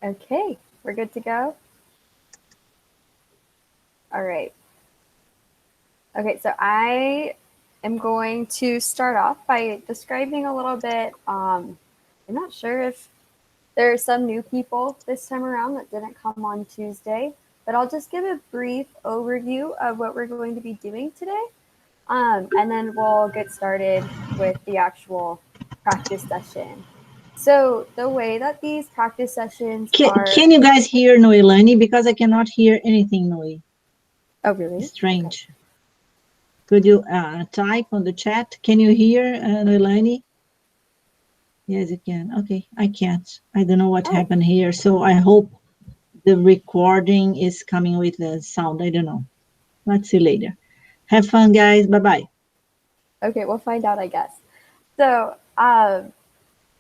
Okay, we're good to go. All right. Okay, so I am going to start off by describing a little bit. I'm not sure if there are some new people this time around that didn't come on Tuesday, but I'll just give a brief overview of what we're going to be doing today. And then we'll get started with the actual practice session. So the way that these practice sessions are... Can you guys hear Noelani? Because I cannot hear anything, Noe. Oh, really? Strange. Okay. Could you type on the chat? Can you hear Noelani? Yes, you can. Okay, I can't. I don't know what happened here. So I hope the recording is coming with the sound. I don't know. Let's see later. Have fun, guys. Bye-bye. Okay, we'll find out, I guess. So,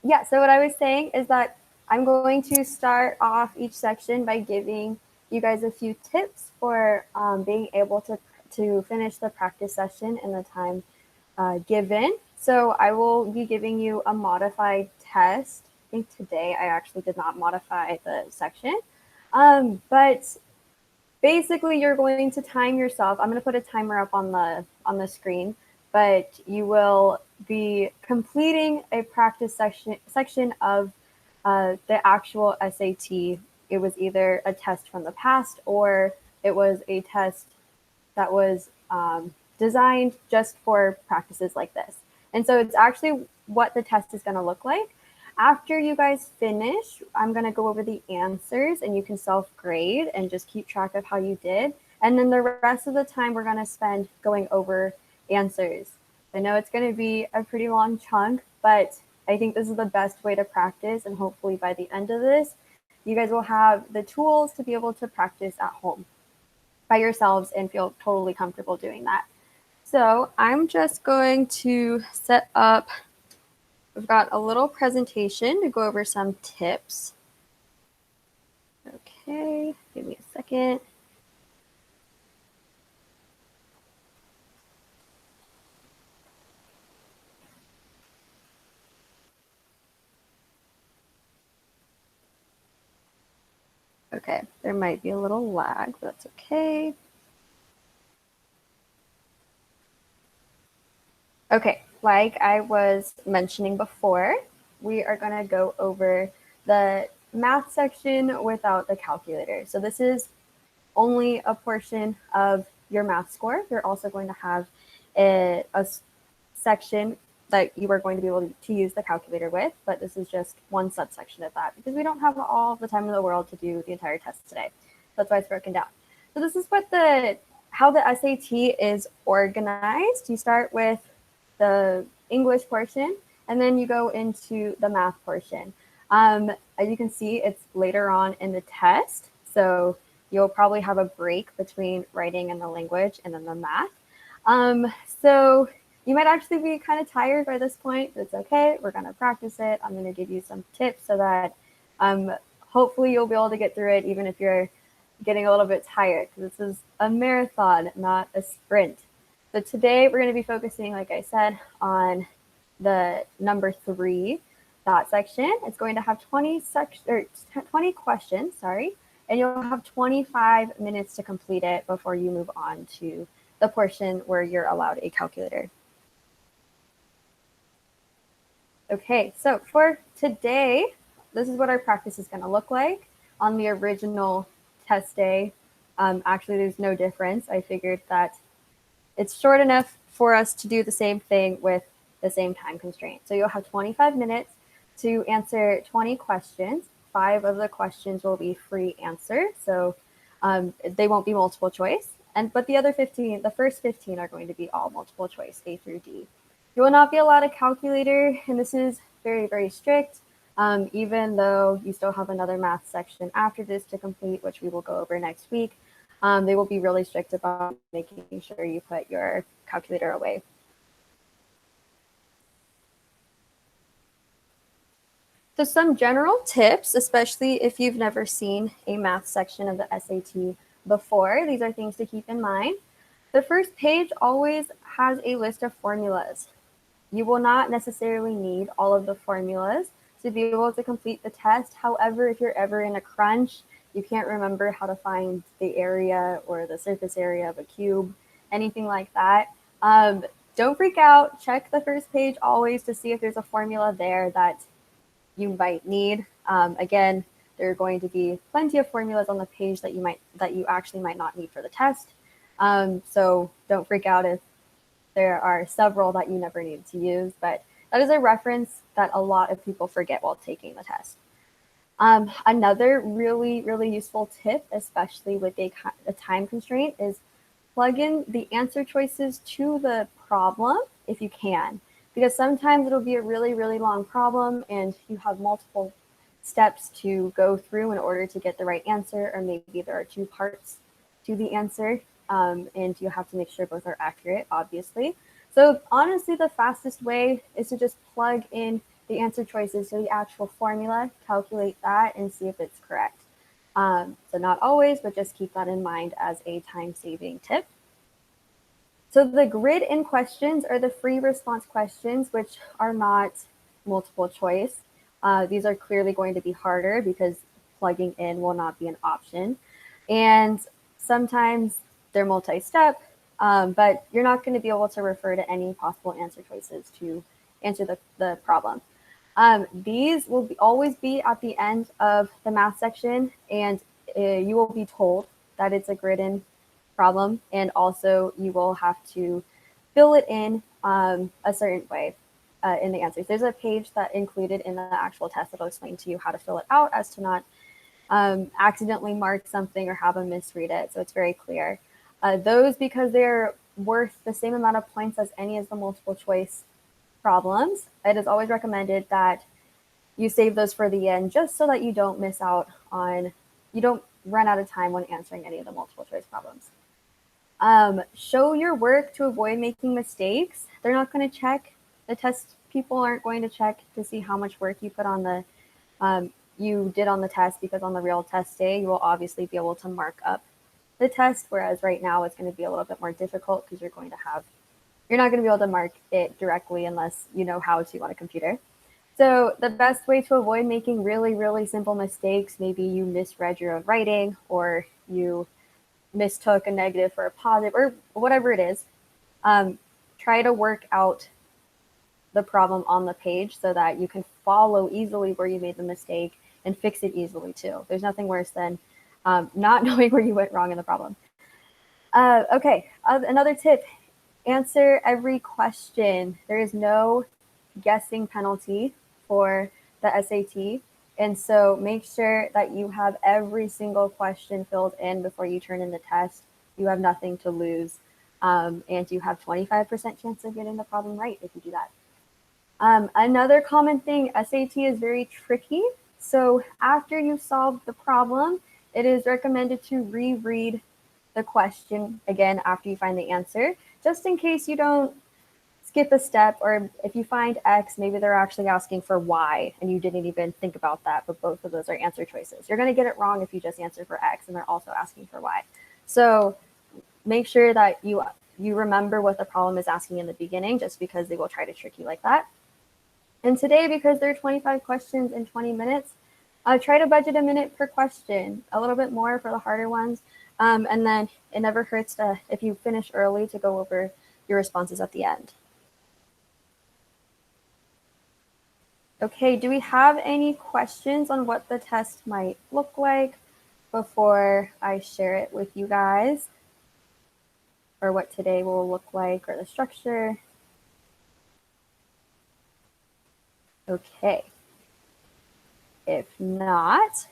yeah, so what I was saying is that I'm going to start off each section by giving you guys a few tips for being able to finish the practice session in the time given. So I will be giving you a modified test. I think today I actually did not modify the section. But basically you're going to time yourself. I'm going to put a timer up on the screen, but you will be completing a practice section of the actual SAT. It was either a test from the past or it was a test that was designed just for practices like this. And so it's actually what the test is going to look like. After you guys finish, I'm going to go over the answers and you can self-grade and just keep track of how you did. And then the rest of the time we're going to spend going over answers. I know it's going to be a pretty long chunk, but I think this is the best way to practice. And hopefully by the end of this, you guys will have the tools to be able to practice at home by yourselves and feel totally comfortable doing that. So I'm just going to set up, we've got a little presentation to go over some tips. Okay, give me a second. Okay, there might be a little lag, but that's okay. Okay, like I was mentioning before, we are going to go over the math section without the calculator. So this is only a portion of your math score. You're also going to have a section that you are going to be able to use the calculator with, but this is just one subsection of that because we don't have all the time in the world to do the entire test today. That's why it's broken down. So this is what how the SAT is organized. You start with the English portion, and then you go into the math portion. As you can see, it's later on in the test, so you'll probably have a break between writing and the language and then the math. So you might actually be kind of tired by this point. It's okay. We're going to practice it. I'm going to give you some tips so that hopefully you'll be able to get through it even if you're getting a little bit tired, because this is a marathon, not a sprint. So today we're going to be focusing, like I said, on the number 3, that section. It's going to have 20 questions, and you'll have 25 minutes to complete it before you move on to the portion where you're allowed a calculator. Okay, so for today, this is what our practice is going to look like. On the original test day, actually there's no difference. I figured that it's short enough for us to do the same thing with the same time constraint. So you'll have 25 minutes to answer 20 questions. 5 of the questions will be free answer, so they won't be multiple choice. But the other 15, the first 15 are going to be all multiple choice, A through D. You will not be allowed a calculator, and this is very, very strict, even though you still have another math section after this to complete, which we will go over next week. They will be really strict about making sure you put your calculator away. So some general tips, especially if you've never seen a math section of the SAT before, these are things to keep in mind. The first page always has a list of formulas. You will not necessarily need all of the formulas, to be able to complete the test. However, if you're ever in a crunch, you can't remember how to find the area or the surface area of a cube, anything like that, don't freak out. Check the first page always to see if there's a formula there that you might need. Again, there are going to be plenty of formulas on the page that you actually might not need for the test. So don't freak out if there are several that you never need to use, but that is a reference that a lot of people forget while taking the test. Another really, really useful tip, especially with a time constraint, is plug in the answer choices to the problem if you can, because sometimes it'll be a really, really long problem and you have multiple steps to go through in order to get the right answer, or maybe there are two parts to the answer, and you have to make sure both are accurate, obviously. So honestly, the fastest way is to just plug in the answer choices to the actual formula, calculate that, and see if it's correct. So not always, but just keep that in mind as a time-saving tip. So the grid-in questions are the free response questions, which are not multiple choice. These are clearly going to be harder because plugging in will not be an option. And sometimes they're multi-step, but you're not going to be able to refer to any possible answer choices to answer the problem. These will always be at the end of the math section, and you will be told that it's a grid-in problem, and also you will have to fill it in a certain way in the answers. There's a page that included in the actual test that'll explain to you how to fill it out as to not accidentally mark something or have them misread it, so it's very clear. Those, because they're worth the same amount of points as any of the multiple choice problems, it is always recommended that you save those for the end, just so that you don't miss out on, you don't run out of time when answering any of the multiple choice problems. Show your work to avoid making mistakes. They're not going to check, the test people aren't going to check to see how much work you put on the, you did on the test, because on the real test day, you will obviously be able to mark up the test, whereas right now it's going to be a little bit more difficult because you're not going to be able to mark it directly unless you know how to on a computer. So the best way to avoid making really, really simple mistakes, maybe you misread your own writing, or you mistook a negative for a positive, or whatever it is, try to work out the problem on the page so that you can follow easily where you made the mistake and fix it easily too. There's nothing worse than not knowing where you went wrong in the problem. Okay, another tip, answer every question. There is no guessing penalty for the SAT. And so make sure that you have every single question filled in before you turn in the test. You have nothing to lose. And you have 25% chance of getting the problem right if you do that. Another common thing, SAT is very tricky. So after you solve the problem, it is recommended to reread the question again after you find the answer, just in case you don't skip a step, or if you find X, maybe they're actually asking for Y and you didn't even think about that, but both of those are answer choices. You're going to get it wrong if you just answer for X and they're also asking for Y. So make sure that you remember what the problem is asking in the beginning, just because they will try to trick you like that. And today, because there are 25 questions in 20 minutes, try to budget a minute per question, a little bit more for the harder ones. And then it never hurts to, if you finish early, to go over your responses at the end. Okay, do we have any questions on what the test might look like before I share it with you guys? Or what today will look like, or the structure? Okay. If not,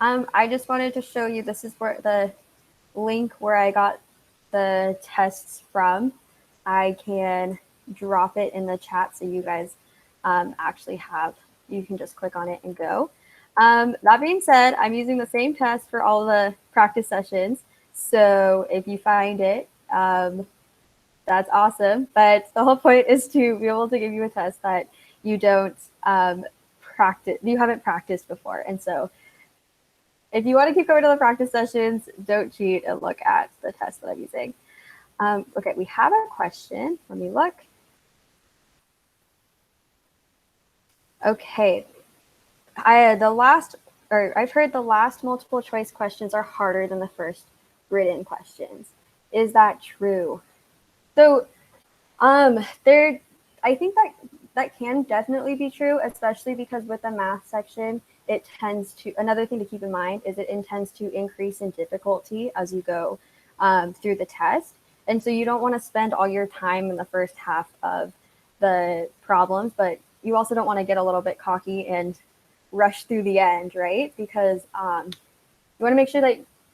I just wanted to show you, this is where the link where I got the tests from. I can drop it in the chat so you guys actually have, you can just click on it and go. That being said, I'm using the same test for all the practice sessions. So if you find it, that's awesome. But the whole point is to be able to give you a test that you don't you haven't practiced before. And so if you want to keep going to the practice sessions, don't cheat and look at the test that I'm using. Okay, we have a question. Let me look. Okay, I've heard the last multiple choice questions are harder than the first written questions. Is that true? So, there, I think that can definitely be true, especially because with the math section, it tends to. Another thing to keep in mind is it intends to increase in difficulty as you go through the test, and so you don't want to spend all your time in the first half of the problems, but you also don't want to get a little bit cocky and rush through the end, right? Because you want to make sure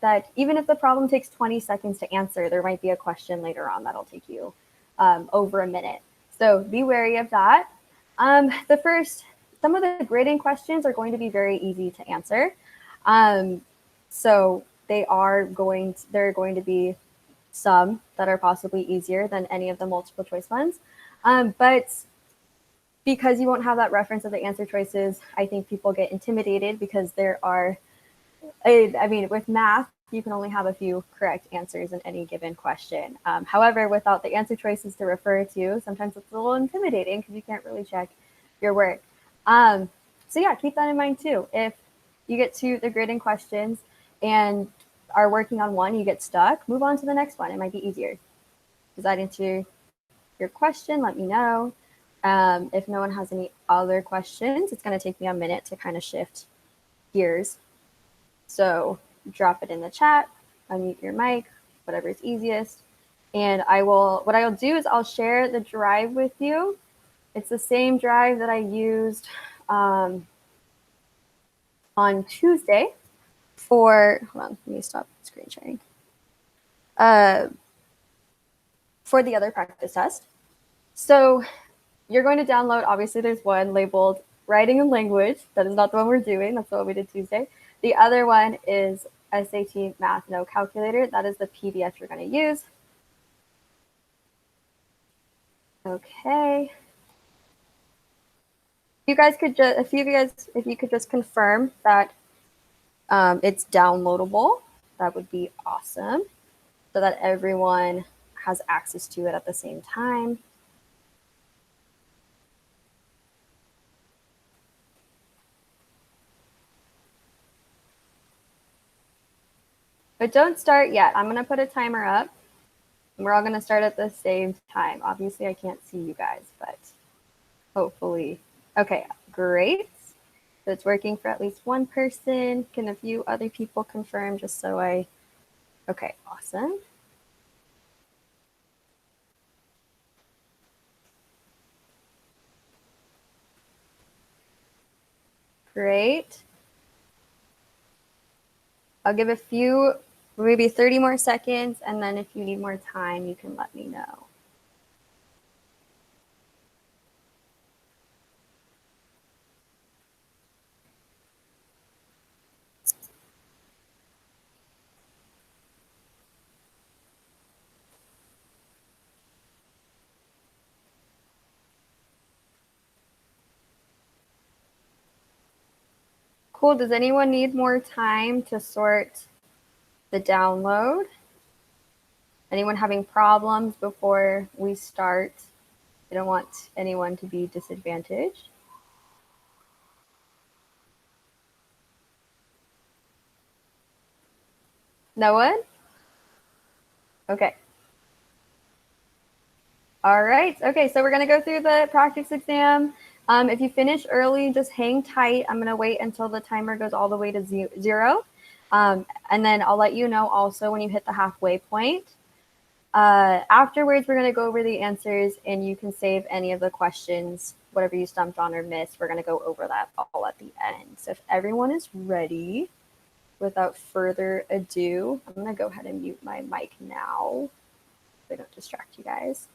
that even if the problem takes 20 seconds to answer, there might be a question later on that'll take you over a minute. So be wary of that. Some of the grading questions are going to be very easy to answer. So there are going to be some that are possibly easier than any of the multiple choice ones. But because you won't have that reference of the answer choices, I think people get intimidated because there are, I mean, with math, you can only have a few correct answers in any given question. However, without the answer choices to refer to, sometimes it's a little intimidating because you can't really check your work. So yeah, keep that in mind too. If you get to the grading questions and are working on one, you get stuck, move on to the next one. It might be easier. Does that answer your question? Let me know. If no one has any other questions, it's going to take me a minute to kind of shift gears. So drop it in the chat, unmute your mic, whatever is easiest. And what I'll do is I'll share the drive with you. It's the same drive that I used on Tuesday hold on, let me stop screen sharing. For the other practice test. So you're going to download, obviously there's one labeled writing and language. That is not the one we're doing. That's the one we did Tuesday. The other one is SAT Math No Calculator. That is the PDF you're going to use. Okay. You guys could just, if you could just confirm that it's downloadable, that would be awesome, so that everyone has access to it at the same time. But don't start yet. I'm going to put a timer up. And we're all going to start at the same time. Obviously, I can't see you guys, but hopefully. Okay, great. So it's working for at least one person. Can a few other people confirm just so okay, awesome. Great. I'll give a few, maybe 30 more seconds, and then if you need more time, you can let me know. Cool. Does anyone need more time to sort the download? Anyone having problems before we start? I don't want anyone to be disadvantaged. No one? Okay. All right. Okay, so we're going to go through the practice exam. If you finish early, just hang tight. I'm going to wait until the timer goes all the way to 0. And then I'll let you know also when you hit the halfway point. Afterwards, we're going to go over the answers, and you can save any of the questions, whatever you stumped on or missed. We're going to go over that all at the end. So if everyone is ready, without further ado, I'm going to go ahead and mute my mic now so I don't distract you guys.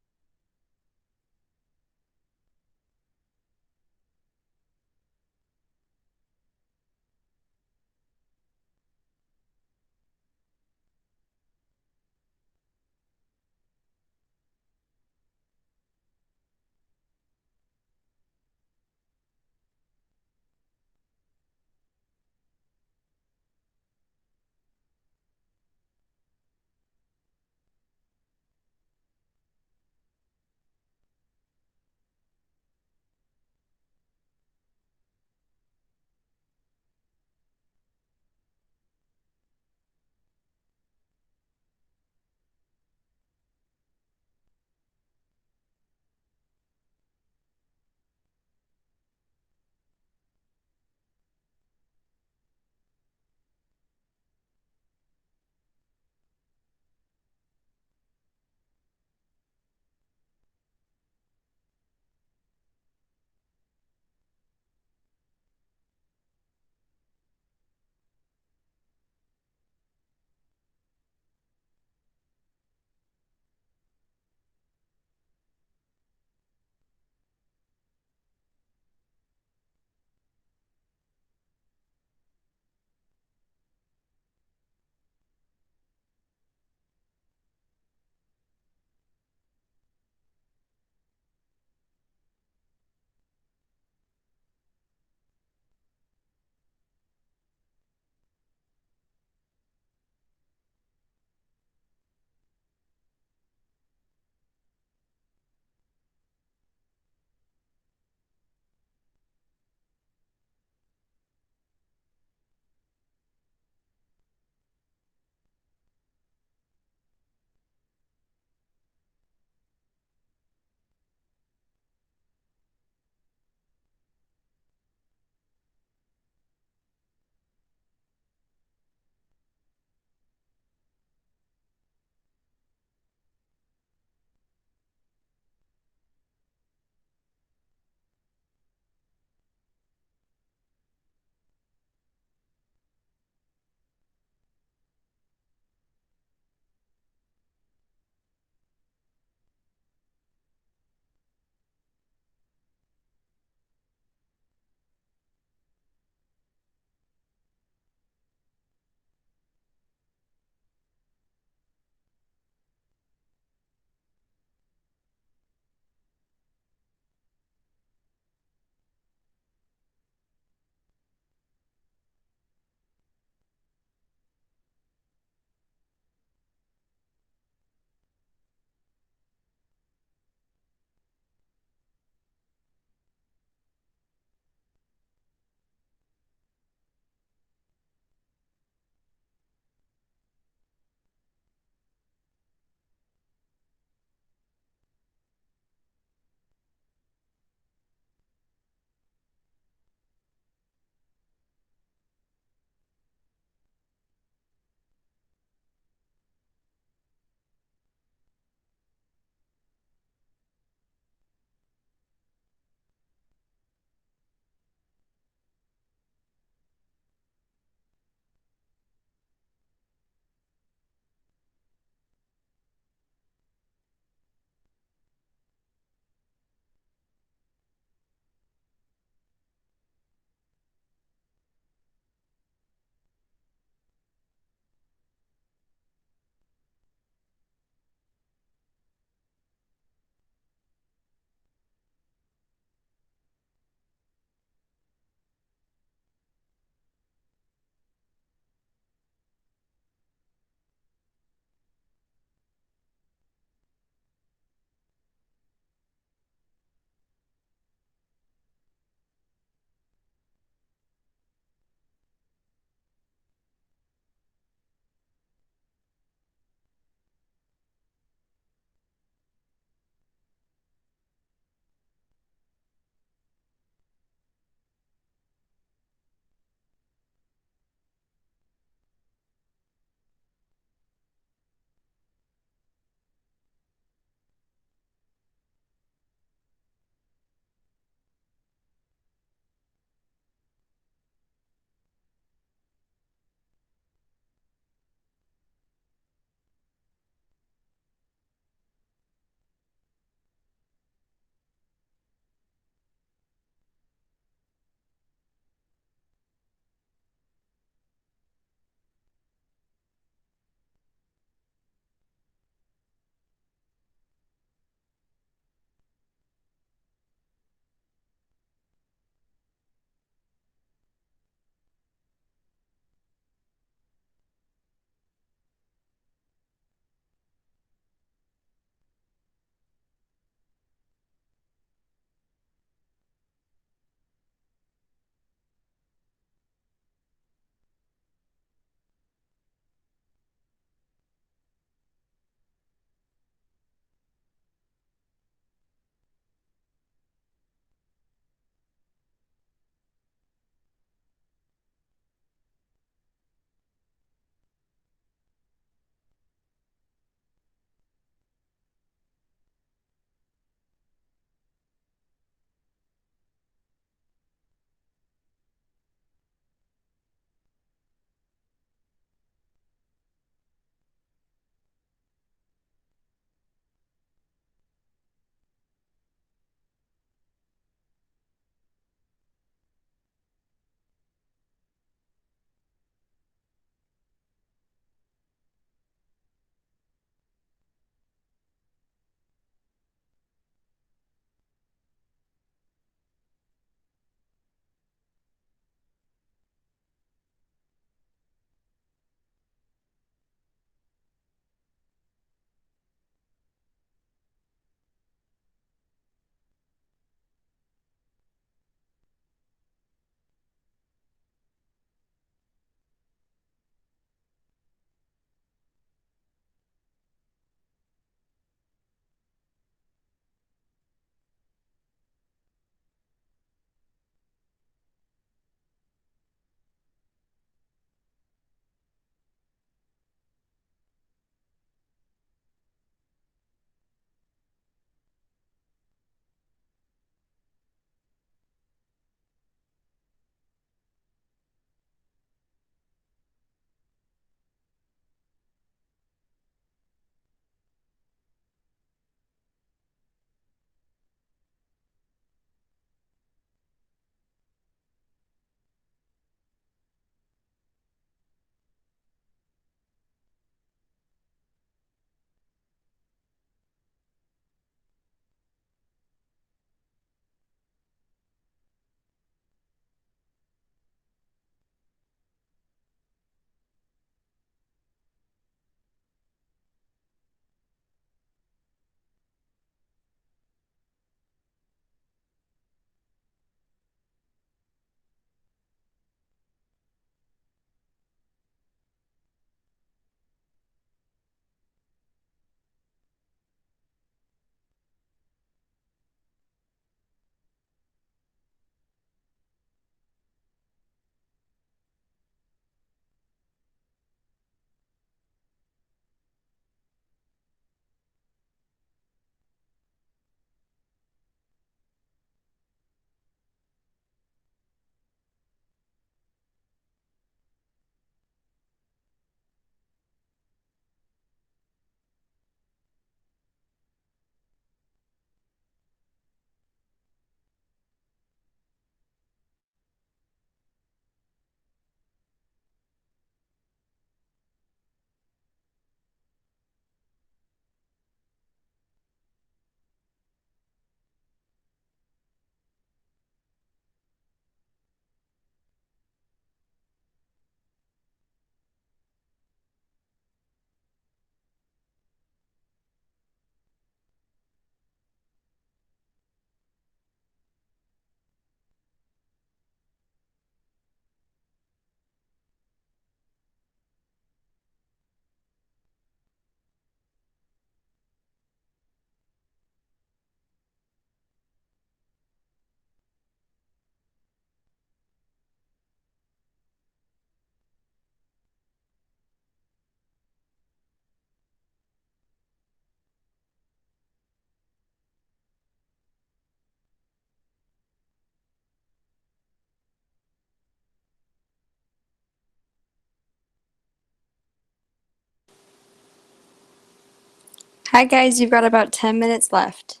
Hi guys, you've got about 10 minutes left.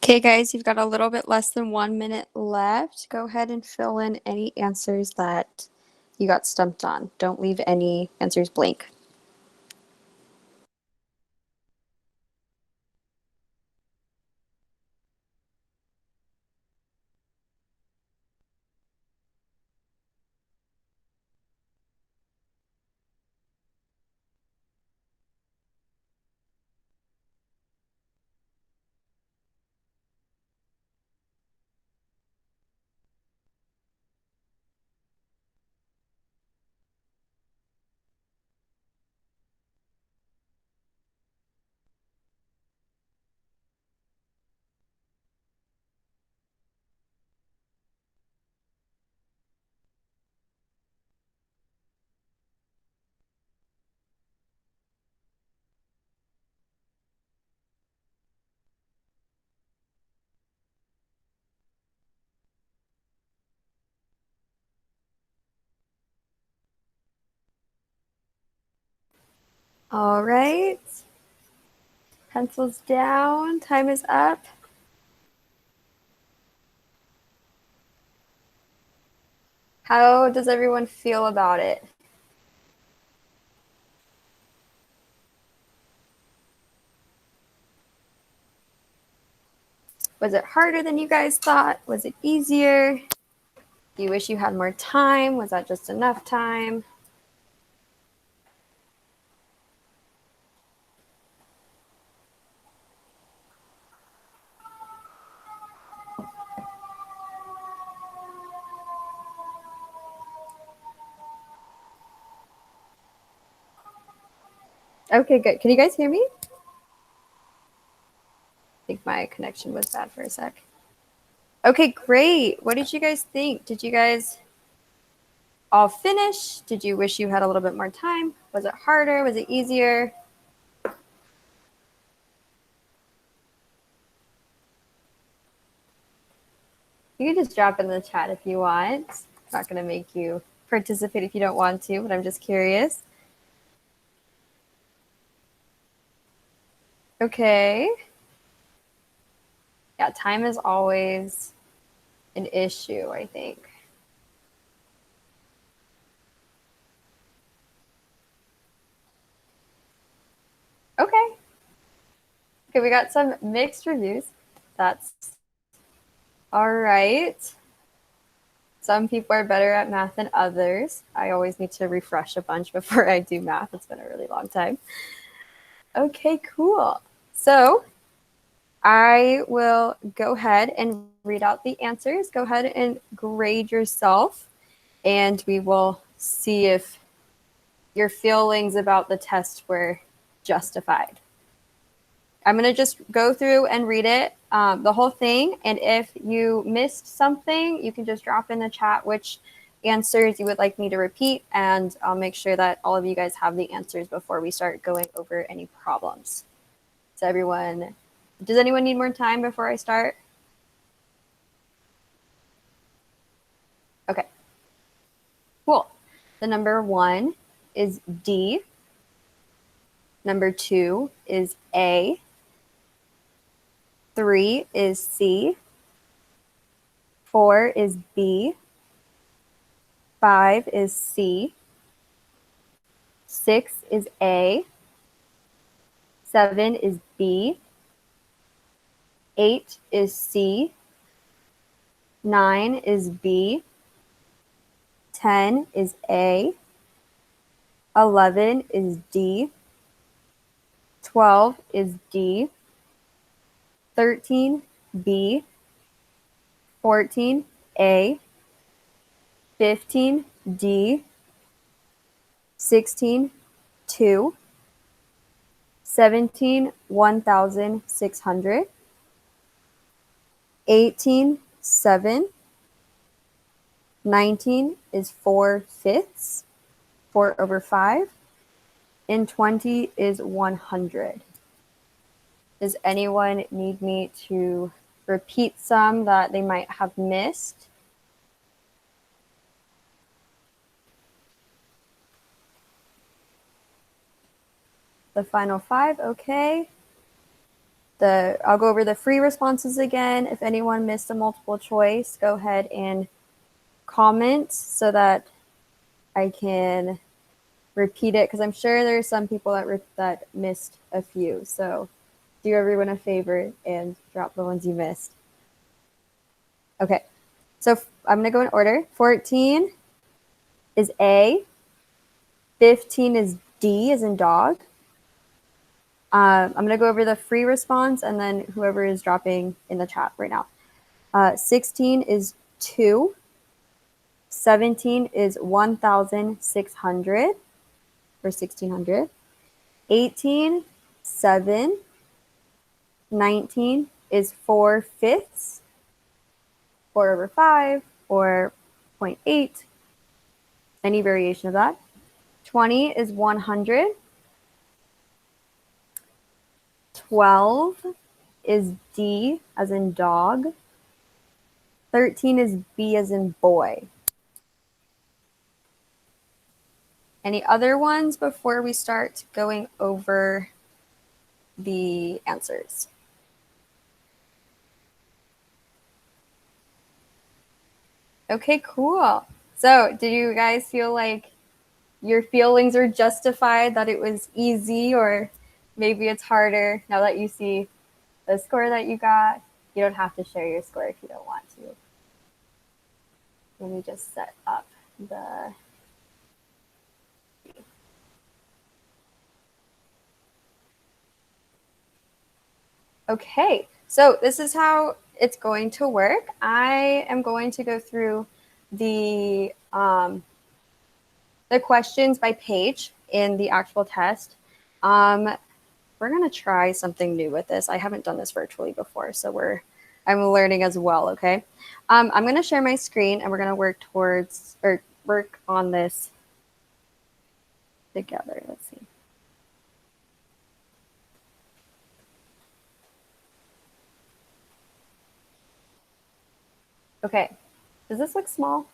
Okay, guys, you've got a little bit less than 1 minute left. Go ahead and fill in any answers that you got stumped on. Don't leave any answers blank. All right. Pencils down. Time is up. How does everyone feel about it? Was it harder than you guys thought? Was it easier? Do you wish you had more time? Was that just enough time? Okay, good. Can you guys hear me? I think my connection was bad for a sec. Okay, great. What did you guys think? Did you guys all finish? Did you wish you had a little bit more time? Was it harder? Was it easier? You can just drop in the chat if you want. I'm not going to make you participate if you don't want to, but I'm just curious. Okay. Yeah, time is always an issue, I think. Okay. Okay, we got some mixed reviews. That's all right. Some people are better at math than others. I always need to refresh a bunch before I do math. It's been a really long time. Okay, cool. So I will go ahead and read out the answers. Go ahead and grade yourself, and we will see if your feelings about the test were justified. I'm going to just go through and read it, the whole thing. And if you missed something, you can just drop in the chat which answers you would like me to repeat, and I'll make sure that all of you guys have the answers before we start going over any problems. So everyone, does anyone need more time before I start? Okay, cool. The number 1 is D. Number 2 is A. 3 is C. 4 is B. 5 is C. 6 is A. 7 is B. 8 is C. 9 is B. 10 is A. 11 is D. 12 is D. 13 B. 14 A. 15 D. 16 2. 17 1600. 18 7. 19 is 4/5, 4/5, and 20 is 100. Does anyone need me to repeat some that they might have missed? The final 5, okay. I'll go over the free responses again. If anyone missed a multiple choice, go ahead and comment so that I can repeat it, because I'm sure there's some people that missed a few. So do everyone a favor and drop the ones you missed. Okay, so I'm going to go in order. 14 is A. 15 is D as in dog. I'm going to go over the free response and then whoever is dropping in the chat right now. 16 is 2. 17 is 1,600 or 1,600. 18, 7. 19 is 4/5, 4/5, or 0.8, any variation of that. 20 is 100. 12 is D as in dog. 13 is B as in boy. Any other ones before we start going over the answers? Okay, cool. So did you guys feel like your feelings are justified, that it was easy, or maybe it's harder now that you see the score that you got? You don't have to share your score if you don't want to. Let me just set up the... Okay, so this is how it's going to work. I am going to go through the questions by page in the actual test. We're going to try something new with this. I haven't done this virtually before, so I'm learning as well, okay? I'm going to share my screen and we're going to work on this together. Let's see. Okay, does this look small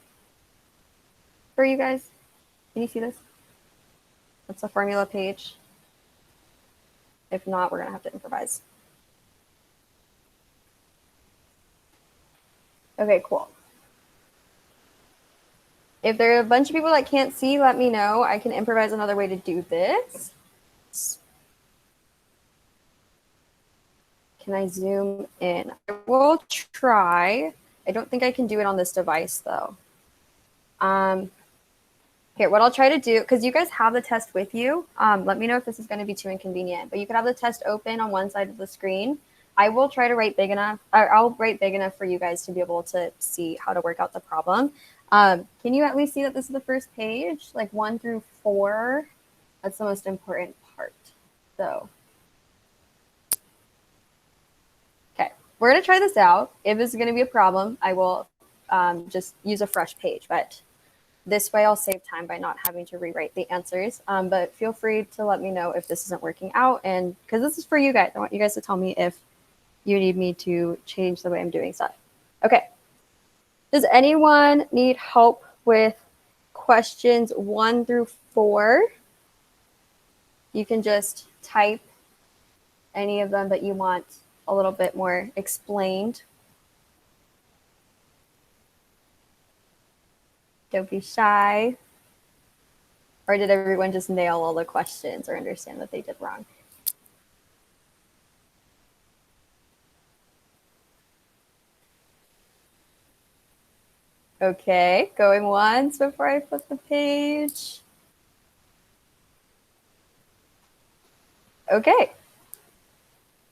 for you guys? Can you see this? That's the formula page. If not, we're going to have to improvise. Okay, cool. If there are a bunch of people that can't see, let me know. I can improvise another way to do this. Can I zoom in? I will try. I don't think I can do it on this device, though. Here, what I'll try to do, because you guys have the test with you, let me know if this is going to be too inconvenient, but you could have the test open on one side of the screen. I will try to write big enough, or I'll write big enough for you guys to be able to see how to work out the problem. Can you at least see that this is the first page, like 1 through 4? That's the most important part. So, okay, we're going to try this out. If this is going to be a problem, I will just use a fresh page, but this way I'll save time by not having to rewrite the answers. But feel free to let me know if this isn't working out, and because this is for you guys, I want you guys to tell me if you need me to change the way I'm doing stuff. Okay. Does anyone need help with questions 1 through 4? You can just type any of them that you want a little bit more explained. Don't be shy. Or did everyone just nail all the questions or understand what they did wrong? Okay, going once before I flip the page. Okay.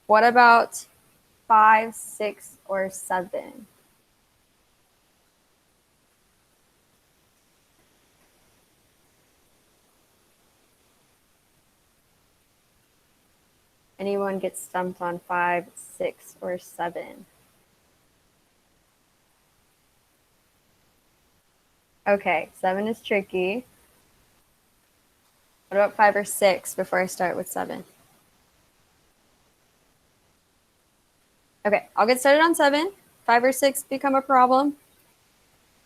What about 5, 6, or 7? Anyone get stumped on 5, 6, or 7? Okay, 7 is tricky. What about 5 or 6 before I start with 7? Okay, I'll get started on 7. 5 or 6 become a problem,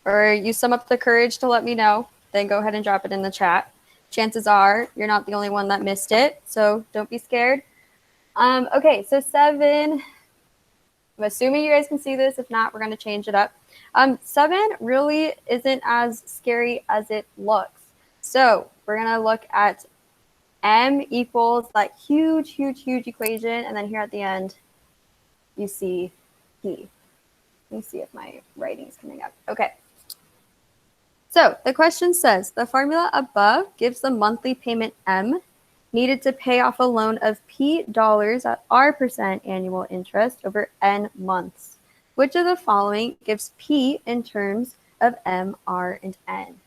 or you sum up the courage to let me know, then go ahead and drop it in the chat. Chances are you're not the only one that missed it, so don't be scared. Okay, so 7, I'm assuming you guys can see this. If not, we're going to change it up. 7 really isn't as scary as it looks. So we're going to look at m equals that huge, huge, huge equation. And then here at the end, you see p. Let me see if my writing is coming up. Okay. So the question says, the formula above gives the monthly payment m needed to pay off a loan of p dollars at r% annual interest over n months. Which of the following gives p in terms of m, r, and n?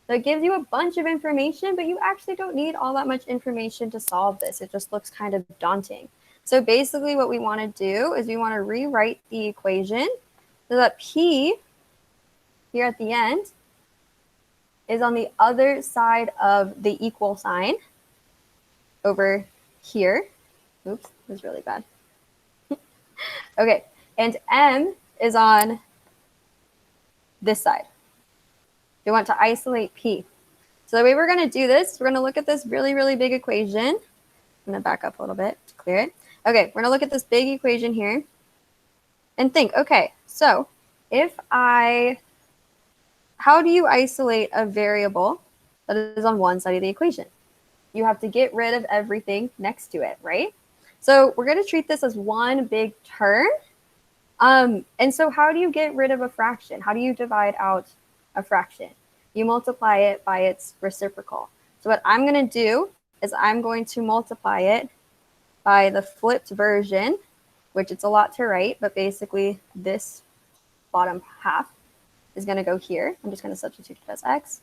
So it gives you a bunch of information, but you actually don't need all that much information to solve this. It just looks kind of daunting. So basically what we want to do is we want to rewrite the equation so that p here at the end is on the other side of the equal sign over here. Oops, that was really bad. Okay, and m is on this side. We want to isolate p. So the way we're going to do this, we're going to look at this really, really big equation. I'm going to back up a little bit to clear it. Okay, we're going to look at this big equation here and think, okay, so how do you isolate a variable that is on one side of the equation? You have to get rid of everything next to it, right? So we're going to treat this as one big term. And so how do you get rid of a fraction? How do you divide out a fraction? You multiply it by its reciprocal. So what I'm going to do is I'm going to multiply it by the flipped version, which it's a lot to write, but basically this bottom half is going to go here. I'm just going to substitute it as x.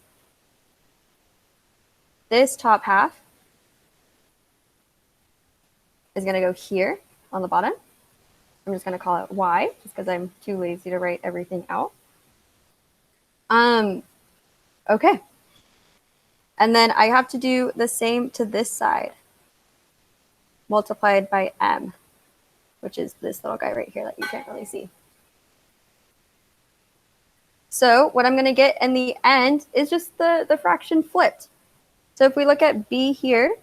This top half is going to go here on the bottom. I'm just going to call it y, just because I'm too lazy to write everything out. Okay. And then I have to do the same to this side, multiplied by m, which is this little guy right here that you can't really see. So what I'm going to get in the end is just the fraction flipped. So if we look at b here,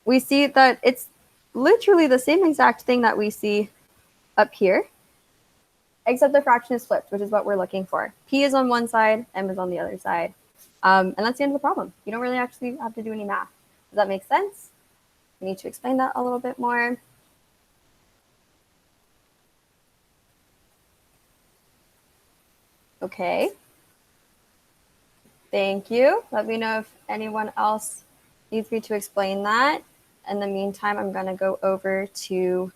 we see that it's literally the same exact thing that we see up here, except the fraction is flipped, which is what we're looking for. P is on one side, m is on the other side. And that's the end of the problem. You don't really actually have to do any math. Does that make sense? We need to explain that a little bit more. Okay. Thank you. Let me know if anyone else needs me to explain that. In the meantime, I'm going to go over to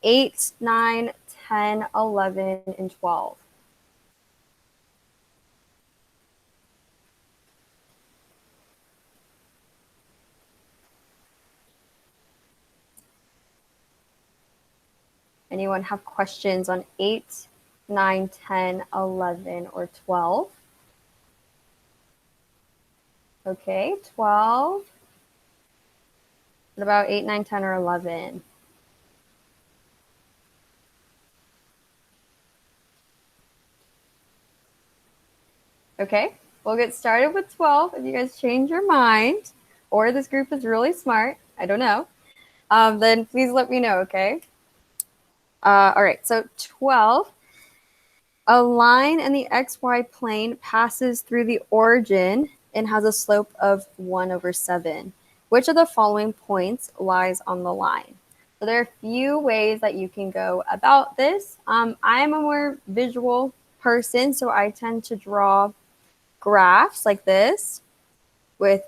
8, 9, 10, 11, and 12. Anyone have questions on 8, 9, 10, 11, or 12? Okay, 12. What about 8, 9, 10, or 11? Okay, we'll get started with 12. If you guys change your mind, or this group is really smart, I don't know, then please let me know, okay? All right, so 12. A line in the xy plane passes through the origin and has a slope of 1/7. Which of the following points lies on the line? So there are a few ways that you can go about this. I'm a more visual person, so I tend to draw graphs like this with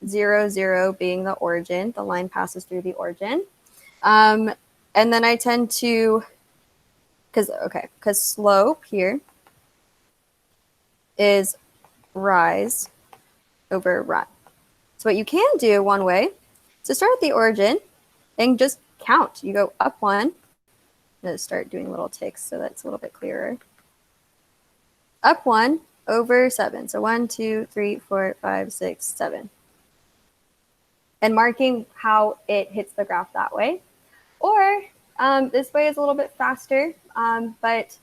0, 0 being the origin. The line passes through the origin. And then I tend to, because slope here is rise over run. So what you can do one way is to start at the origin and just count. You go up 1. I'm going to start doing little ticks so that's a little bit clearer. Up 1 over 7. So 1, 2, 3, 4, 5, 6, 7. And marking how it hits the graph that way. Or this way is a little bit faster, but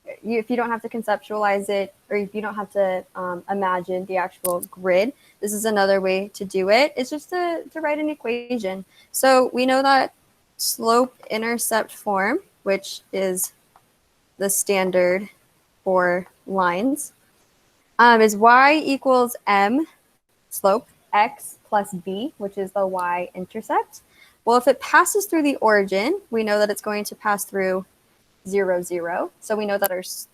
if you don't have to conceptualize it, or if you don't have to imagine the actual grid, this is another way to do it. It's just to write an equation. So we know that slope-intercept form, which is the standard for lines, is y equals m slope x plus b, which is the y-intercept. Well, if it passes through the origin, we know that it's going to pass through 0, 0. So we know that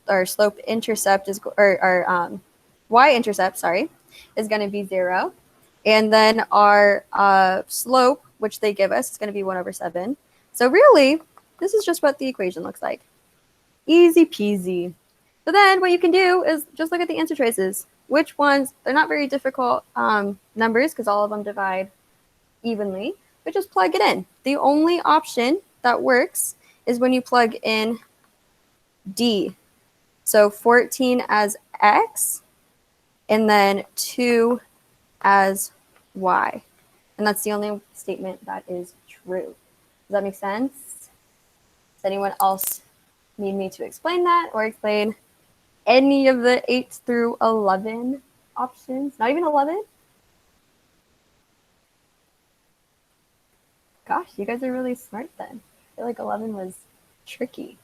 our slope intercept is, or our y-intercept, sorry, is going to be 0. And then our slope, which they give us, is going to be 1/7. So really, this is just what the equation looks like. Easy peasy. So then what you can do is just look at the answer choices. Which ones, they're not very difficult numbers because all of them divide evenly, but just plug it in. The only option that works is when you plug in D. So 14 as X and then 2 as Y. And that's the only statement that is true. Does that make sense? Does anyone else need me to explain that or explain any of the 8 through 11 options? Not even 11? Gosh, you guys are really smart then. I feel like 11 was tricky.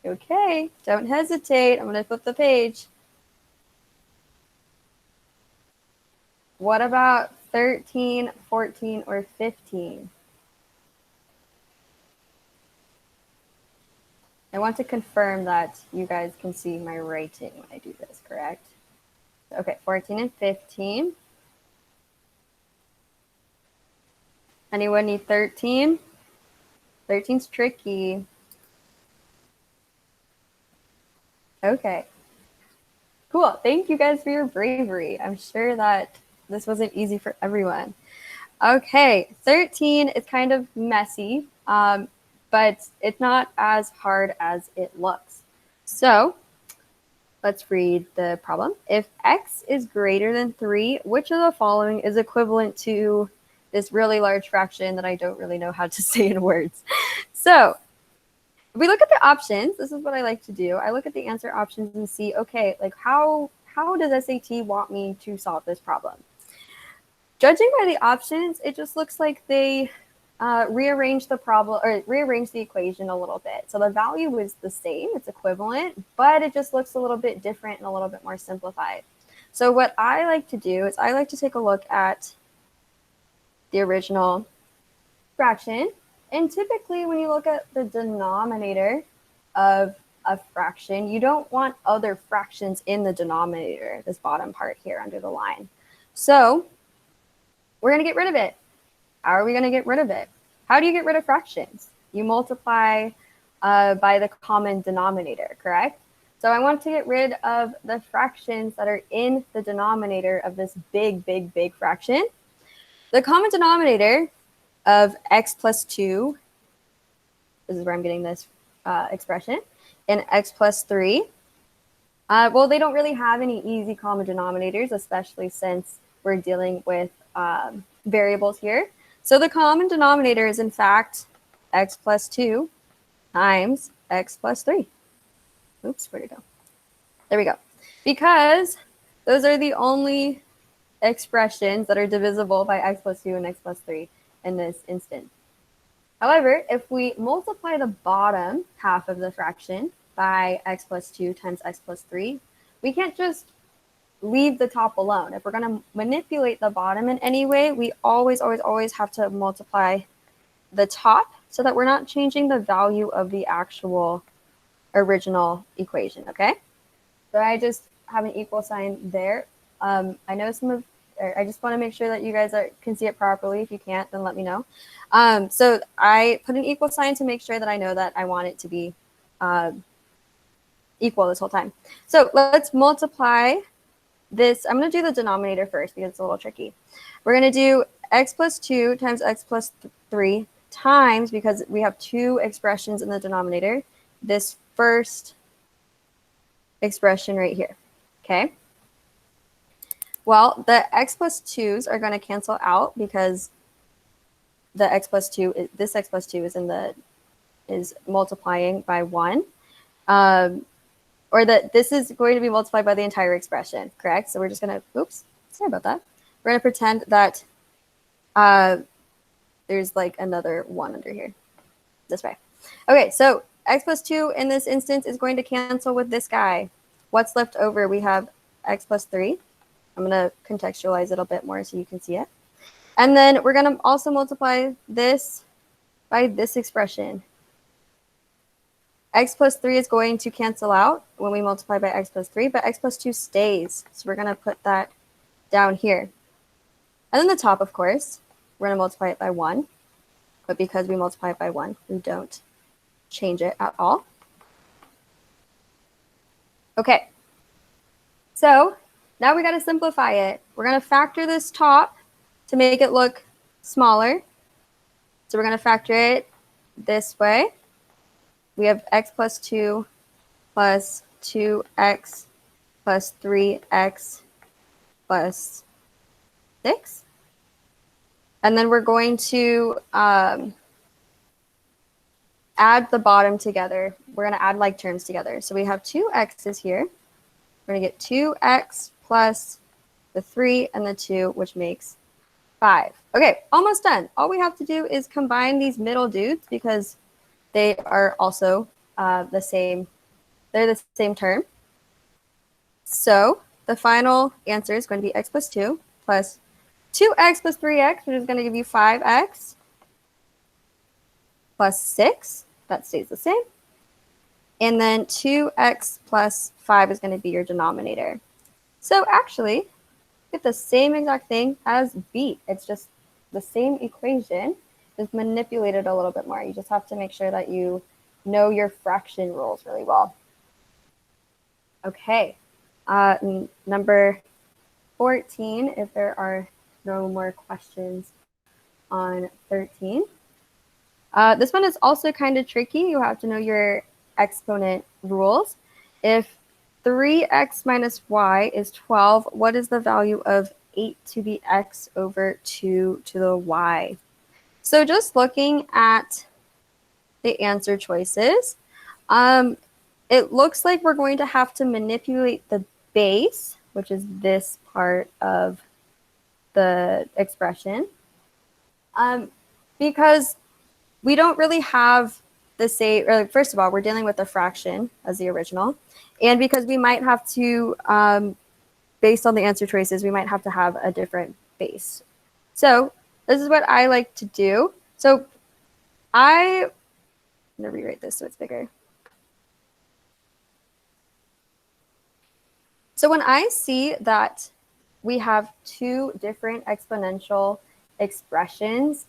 Okay, don't hesitate. I'm going to flip the page. What about 13, 14, or 15? I want to confirm that you guys can see my writing when I do this, correct? Okay, 14 and 15. Anyone need 13? 13's tricky. Okay. Cool. Thank you guys for your bravery. I'm sure that this wasn't easy for everyone. Okay, 13 is kind of messy, but it's not as hard as it looks. So let's read the problem. If x is greater than 3, which of the following is equivalent to this really large fraction that I don't really know how to say in words? So if we look at the options, this is what I like to do. I look at the answer options and see, okay, like how does SAT want me to solve this problem? Judging by the options, it just looks like they rearrange the problem or rearrange the equation a little bit. So the value is the same, it's equivalent, but it just looks a little bit different and a little bit more simplified. So what I like to do is I like to take a look at the original fraction. And typically when you look at the denominator of a fraction, you don't want other fractions in the denominator, this bottom part here under the line. So we're going to get rid of it. How are we going to get rid of it? How do you get rid of fractions? You multiply by the common denominator, correct? So I want to get rid of the fractions that are in the denominator of this big, big, big fraction. The common denominator of x plus 2, this is where I'm getting this expression, and x plus 3. Well, they don't really have any easy common denominators, especially since we're dealing with variables here. So the common denominator is in fact x plus 2 times x plus 3. Oops, where'd it go? There we go. Because those are the only expressions that are divisible by x plus 2 and x plus 3 in this instance. However, if we multiply the bottom half of the fraction by x plus 2 times x plus 3, we can't just leave the top alone. If we're going to manipulate the bottom in any way, we always, always, always have to multiply the top so that we're not changing the value of the actual original equation, okay? So I just have an equal sign there. I know I just want to make sure that you guys can see it properly. If you can't, then let me know. So I put an equal sign to make sure that I know that I want it to be equal this whole time. So let's multiply this. I'm going to do the denominator first because it's a little tricky. We're going to do x plus 2 times x plus 3 times, because we have two expressions in the denominator, this first expression right here, okay? Well, the x plus 2's are going to cancel out because this x plus 2 is multiplying by 1. or that this is going to be multiplied by the entire expression, correct? So we're just going to, oops, sorry about that. We're going to pretend that there's like another 1 under here, this way. Okay, so x plus 2 in this instance is going to cancel with this guy. What's left over? We have x plus 3. I'm going to contextualize it a bit more so you can see it. And then we're going to also multiply this by this expression. X plus 3 is going to cancel out when we multiply by x plus 3, but x plus 2 stays. So we're going to put that down here. And then the top, of course, we're going to multiply it by 1. But because we multiply it by 1, we don't change it at all. Okay. So now we got to simplify it. We're going to factor this top to make it look smaller. So we're going to factor it this way. We have x plus 2 plus 2x plus 3x plus 6. And then we're going to add the bottom together. We're going to add like terms together. So we have 2x's here. We're going to get 2x plus the 3 and the 2, which makes 5. Okay, almost done. All we have to do is combine these middle dudes because they are also the same. They're the same term. So the final answer is going to be x plus 2 plus 2x plus 3x, which is going to give you 5x plus 6. That stays the same. And then 2x plus 5 is going to be your denominator. So actually, get the same exact thing as B. It's just the same equation, just manipulated a little bit more. You just have to make sure that you know your fraction rules really well. Okay, number 14, if there are no more questions on 13. This one is also kind of tricky. You have to know your exponent rules. If 3x minus y is 12, what is the value of 8 to the x over 2 to the y? So just looking at the answer choices, it looks like we're going to have to manipulate the base, which is this part of the expression, because we don't really have the same, or first of all, we're dealing with a fraction as the original, and because we might have to, based on the answer choices, we might have to have a different base. So this is what I like to do. So I'm going to rewrite this so it's bigger. So when I see that we have two different exponential expressions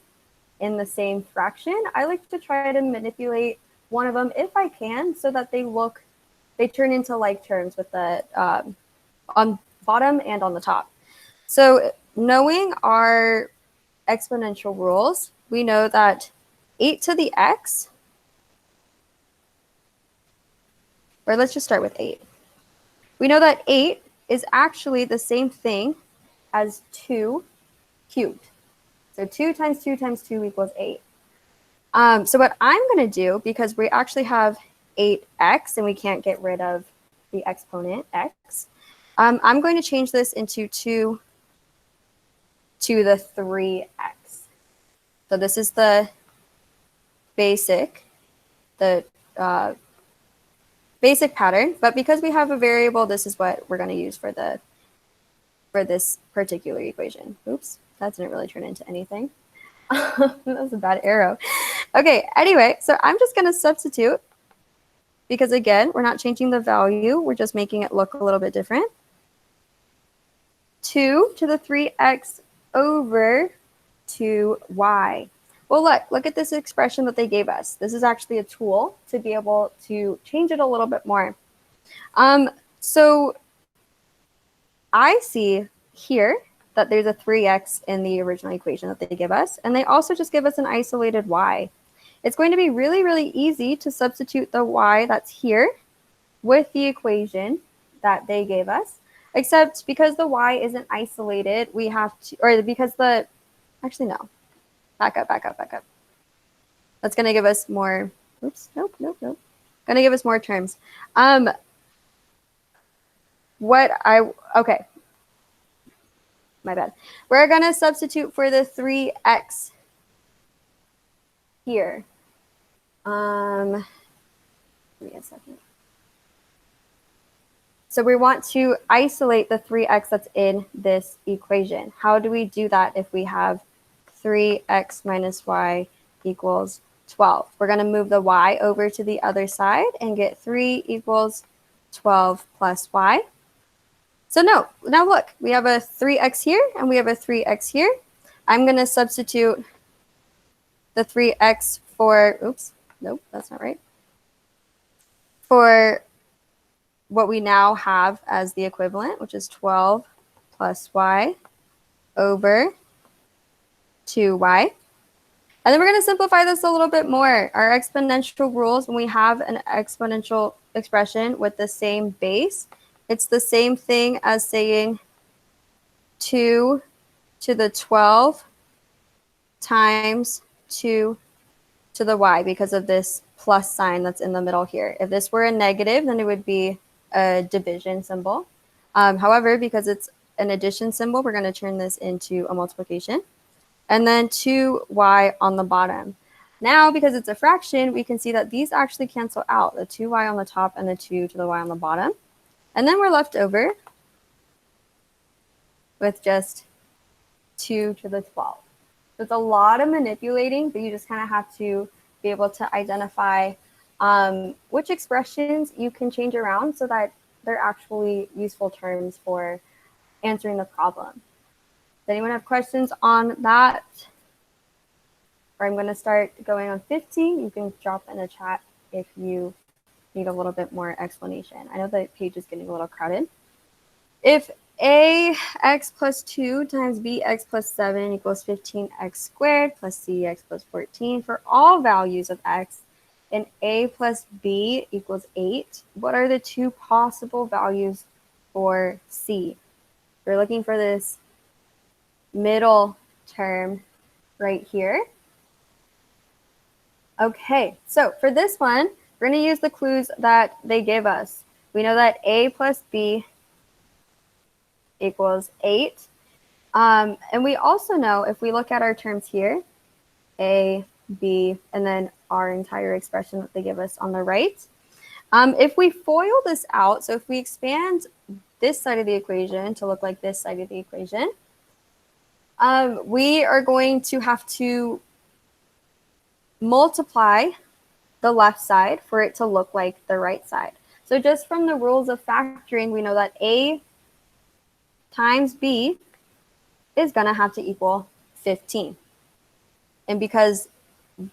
in the same fraction, I like to try to manipulate one of them if I can so that they turn into like terms with the on bottom and on the top. So knowing our exponential rules, we know that 8 to the x, or let's just start with 8. We know that 8 is actually the same thing as 2 cubed. So 2 times 2 times 2 equals 8. So what I'm going to do, because we actually have 8x and we can't get rid of the exponent x, I'm going to change this into 2 to the 3x. So this is the basic pattern, but because we have a variable, this is what we're going to use for this particular equation. Oops, that didn't really turn into anything. That was a bad arrow. Okay, anyway, so I'm just going to substitute because, again, we're not changing the value. We're just making it look a little bit different. 2 to the 3x over 2y. Well, look at this expression that they gave us. This is actually a tool to be able to change it a little bit more. So I see here that there's a 3x in the original equation that they give us, and they also just give us an isolated y. It's going to be really, really easy to substitute the y that's here with the equation that they gave us, except because the y isn't isolated, we have to, or because the, actually no, back up. That's going to give us more, oops, nope. going to give us more terms. Okay, my bad. We're going to substitute for the 3x here. Give me a second. So we want to isolate the 3x that's in this equation. How do we do that if we have 3x minus y equals 12? We're going to move the y over to the other side and get 3 equals 12 plus y. So no, now look, we have a 3x here and we have a 3x here. I'm going to substitute the 3x for, oops, nope, that's not right. For what we now have as the equivalent, which is 12 plus y over 2y. And then we're going to simplify this a little bit more. Our exponential rules, when we have an exponential expression with the same base, it's the same thing as saying 2 to the 12 times 2 to the y because of this plus sign that's in the middle here. If this were a negative, then it would be a division symbol. However, because it's an addition symbol, we're going to turn this into a multiplication. And then 2y on the bottom. Now, because it's a fraction, we can see that these actually cancel out, the 2y on the top and the 2 to the y on the bottom. And then we're left over with just 2 to the 12. So it's a lot of manipulating, but you just kind of have to be able to identify which expressions you can change around so that they're actually useful terms for answering the problem. Does anyone have questions on that? Or I'm going to start going on 15. You can drop in the chat if you need a little bit more explanation. I know the page is getting a little crowded. If ax plus 2 times bx plus 7 equals 15x squared plus cx plus 14 for all values of x, and a plus b equals 8, what are the two possible values for c? We're looking for this middle term right here. Okay, so for this one, we're going to use the clues that they give us. We know that a plus b equals 8. And we also know if we look at our terms here, a, b, and then our entire expression that they give us on the right, if we FOIL this out, so if we expand this side of the equation to look like this side of the equation, we are going to have to multiply the left side for it to look like the right side. So just from the rules of factoring, we know that a times b is going to have to equal 15. And because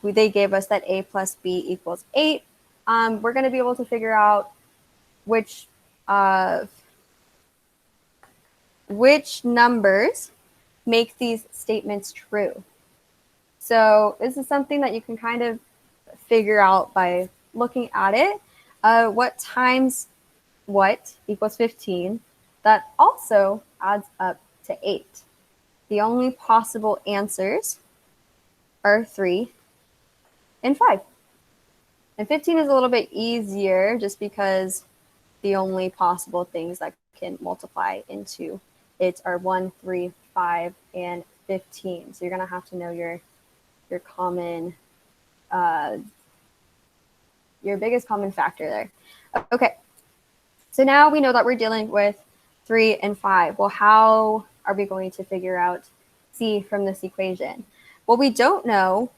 they gave us that a plus b equals 8, we're going to be able to figure out which numbers make these statements true. So this is something that you can kind of figure out by looking at it. What times what equals 15? That also adds up to 8. The only possible answers are 3 and 5. And 15 is a little bit easier just because the only possible things that can multiply into it are 1, 3, 5, and 15. So you're going to have to know your common, your biggest common factor there. Okay, so now we know that we're dealing with 3 and 5. Well, how are we going to figure out c from this equation? Well, we don't know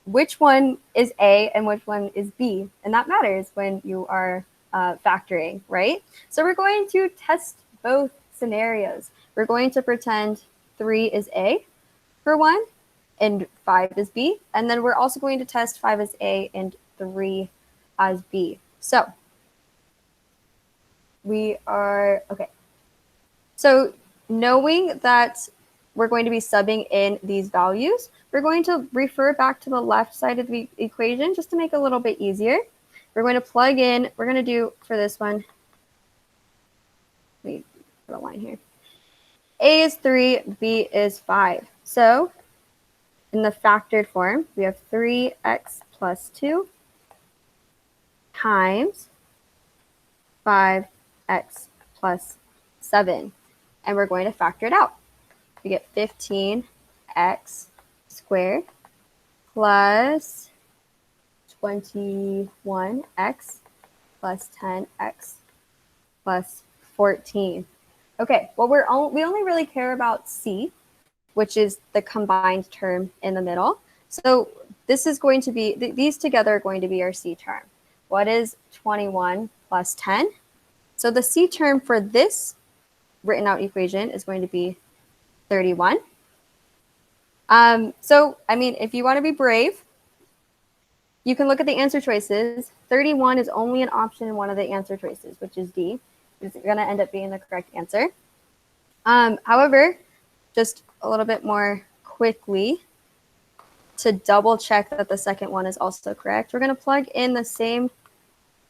which one is a and which one is b, and that matters when you are factoring, right? So we're going to test both scenarios. We're going to pretend 3 is a for one, and 5 is b, and then we're also going to test 5 as a and 3 as b. So we are, okay. So knowing that we're going to be subbing in these values, we're going to refer back to the left side of the equation just to make it a little bit easier. We're going to plug in, we're going to do for this one, let me put a line here. A is 3, b is 5. So in the factored form, we have 3x plus 2 times 5x plus 7. And we're going to factor it out. We get 15x squared plus 21x plus 10x plus 14. Okay, well, we only really care about c, which is the combined term in the middle. So this is going to be, these together are going to be our c term. What is 21 plus 10? So the c term for this written out equation is going to be 31. So, I mean, if you want to be brave, you can look at the answer choices. 31 is only an option in one of the answer choices, which is D. It's going to end up being the correct answer. However, just a little bit more quickly to double check that the second one is also correct, we're going to plug in the same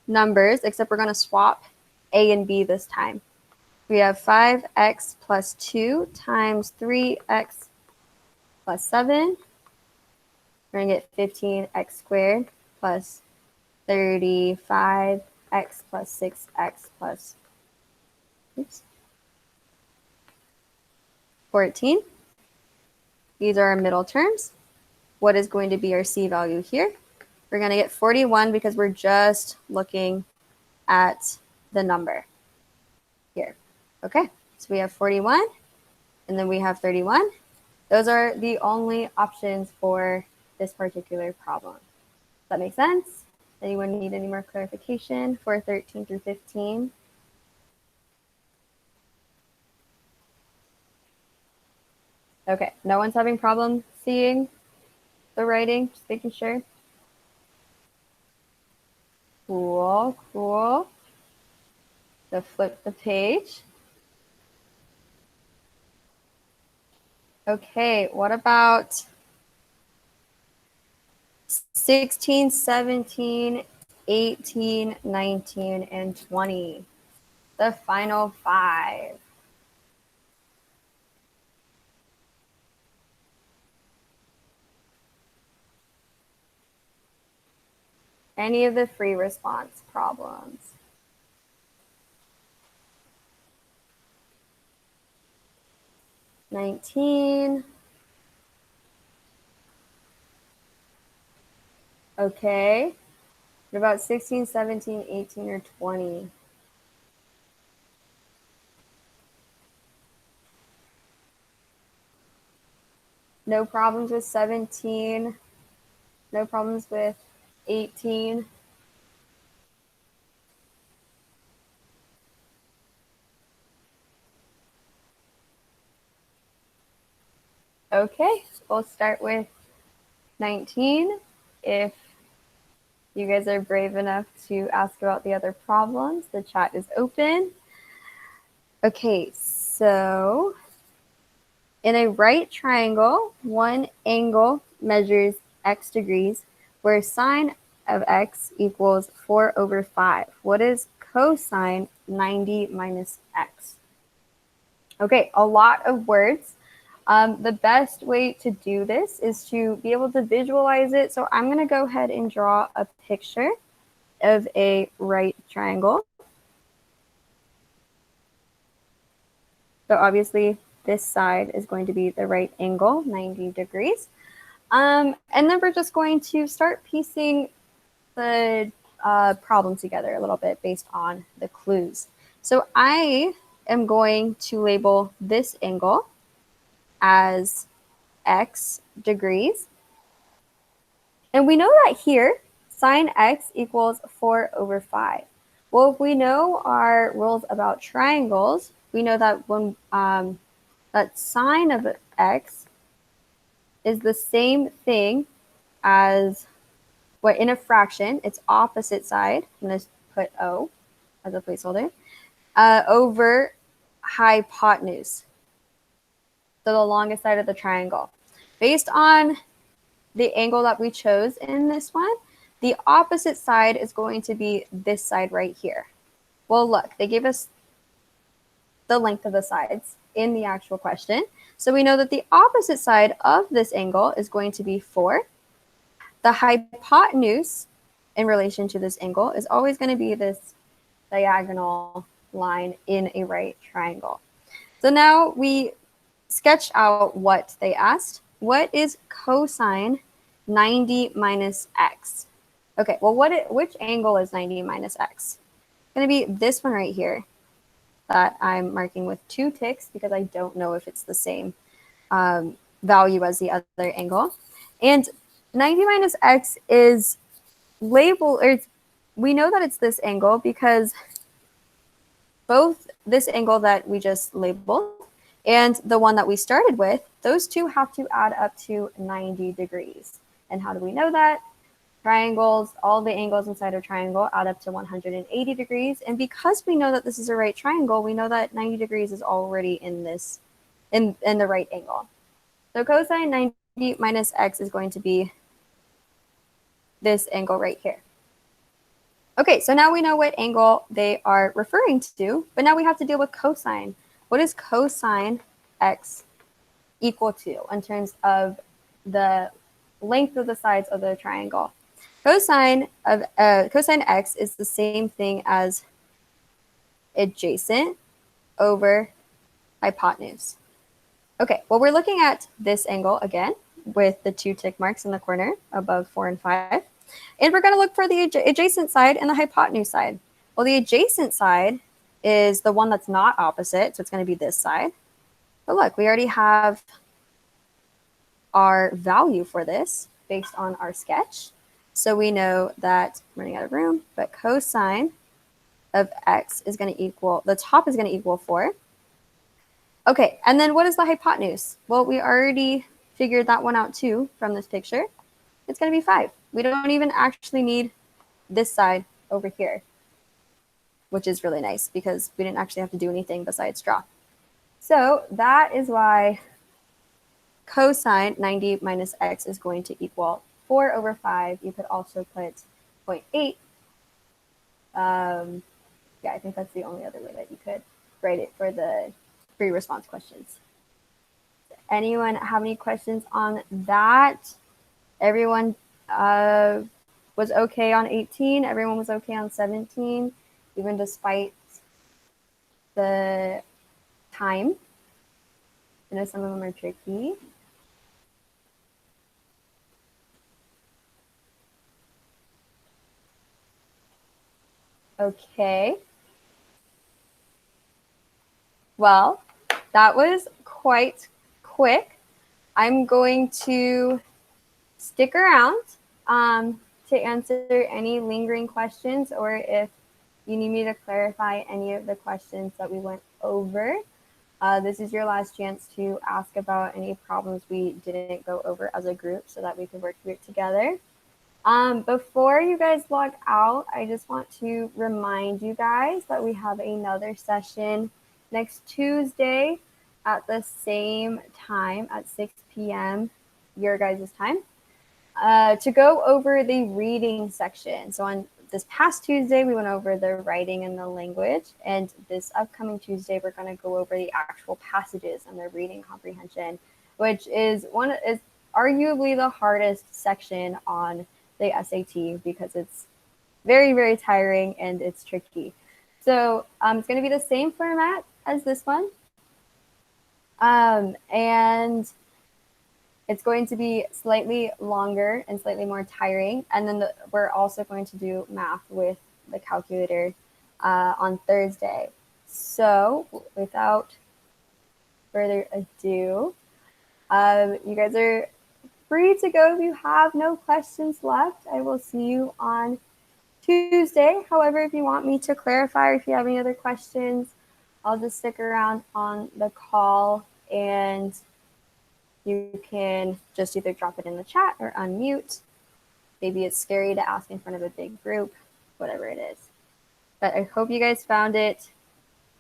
numbers, except we're going to swap A and B this time. We have 5x plus 2 times 3x plus 7. We're going to get 15x squared plus 35x plus 6x plus 14. These are our middle terms. What is going to be our c value here? We're going to get 41 because we're just looking at the number here. Okay, so we have 41, and then we have 31. Those are the only options for this particular problem. Does that make sense? Anyone need any more clarification for 13 through 15? Okay, no one's having problem seeing the writing, just making sure. Cool, cool. So flip the page. Okay, what about 16, 17, 18, 19, and 20? The final 5. Any of the free response problems? $19. Okay. What about 16, 17, 18, or 20? No problems with 17. No problems with 18. Okay, we'll start with 19. If you guys are brave enough to ask about the other problems, the chat is open. Okay, so in a right triangle, one angle measures x degrees, where sine of x equals 4 over 5. What is cosine 90 minus x? Okay, a lot of words. The best way to do this is to be able to visualize it. So I'm going to go ahead and draw a picture of a right triangle. So obviously this side is going to be the right angle, 90 degrees. And then we're just going to start piecing the problem together a little bit based on the clues. So I am going to label this angle as x degrees. And we know that here, sine x equals 4 over 5. Well, if we know our rules about triangles, we know that when that sine of x is the same thing as what in a fraction, its opposite side. I'm going to put O as a placeholder, over hypotenuse. So the longest side of the triangle. Based on the angle that we chose in this one, the opposite side is going to be this side right here. Well, look, they gave us the length of the sides in the actual question. So we know that the opposite side of this angle is going to be 4. The hypotenuse in relation to this angle is always going to be this diagonal line in a right triangle. So now we sketched out what they asked. What is cosine 90 minus x? Okay, well, which angle is 90 minus x? It's going to be this one right here that I'm marking with 2 ticks because I don't know if it's the same value as the other angle. And 90 minus x is labeled, or we know that it's this angle because both this angle that we just labeled and the one that we started with, those two have to add up to 90 degrees. And how do we know that? Triangles, all the angles inside a triangle add up to 180 degrees. And because we know that this is a right triangle, we know that 90 degrees is already in this, in the right angle. So cosine 90 minus x is going to be this angle right here. Okay, so now we know what angle they are referring to, but now we have to deal with cosine. What is cosine x equal to in terms of the length of the sides of the triangle? Cosine x is the same thing as adjacent over hypotenuse. Okay, well, we're looking at this angle again with the 2 tick marks in the corner above 4 and 5. And we're going to look for the adjacent side and the hypotenuse side. Well, the adjacent side is the one that's not opposite, so it's going to be this side. But look, we already have our value for this based on our sketch. So we know that I'm running out of room, but cosine of x is going to equal, the top is going to equal 4. Okay, and then what is the hypotenuse? Well, we already figured that one out too from this picture. It's going to be 5. We don't even actually need this side over here, which is really nice because we didn't actually have to do anything besides draw. So that is why cosine 90 minus x is going to equal 4 over 5. You could also put 0.8. Yeah, I think that's the only other way that you could write it for the free response questions. Anyone have any questions on that? Everyone was okay on 18. Everyone was okay on 17, even despite the time. I know some of them are tricky. Okay. Well, that was quite quick. I'm going to stick around to answer any lingering questions, or if you need me to clarify any of the questions that we went over. This is your last chance to ask about any problems we didn't go over as a group so that we could work through it together. Before you guys log out, I just want to remind you guys that we have another session next Tuesday at the same time at 6 p.m. your guys' time to go over the reading section. So on this past Tuesday, we went over the writing and the language, and this upcoming Tuesday, we're going to go over the actual passages and the reading comprehension, which is arguably the hardest section on the SAT because it's very, very tiring and it's tricky. So it's going to be the same format as this one. And it's going to be slightly longer and slightly more tiring. And then we're also going to do math with the calculator on Thursday. So without further ado, you guys are free to go if you have no questions left. I will see you on Tuesday. However, if you want me to clarify or if you have any other questions, I'll just stick around on the call and you can just either drop it in the chat or unmute. Maybe it's scary to ask in front of a big group, whatever it is. But I hope you guys found it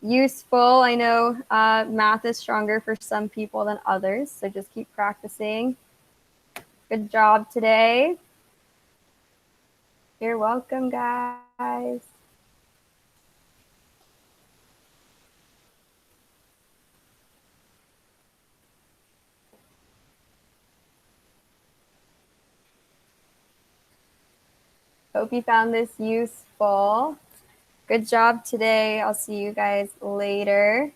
useful. I know math is stronger for some people than others, so just keep practicing. Good job today. You're welcome, guys. Hope you found this useful. Good job today. I'll see you guys later.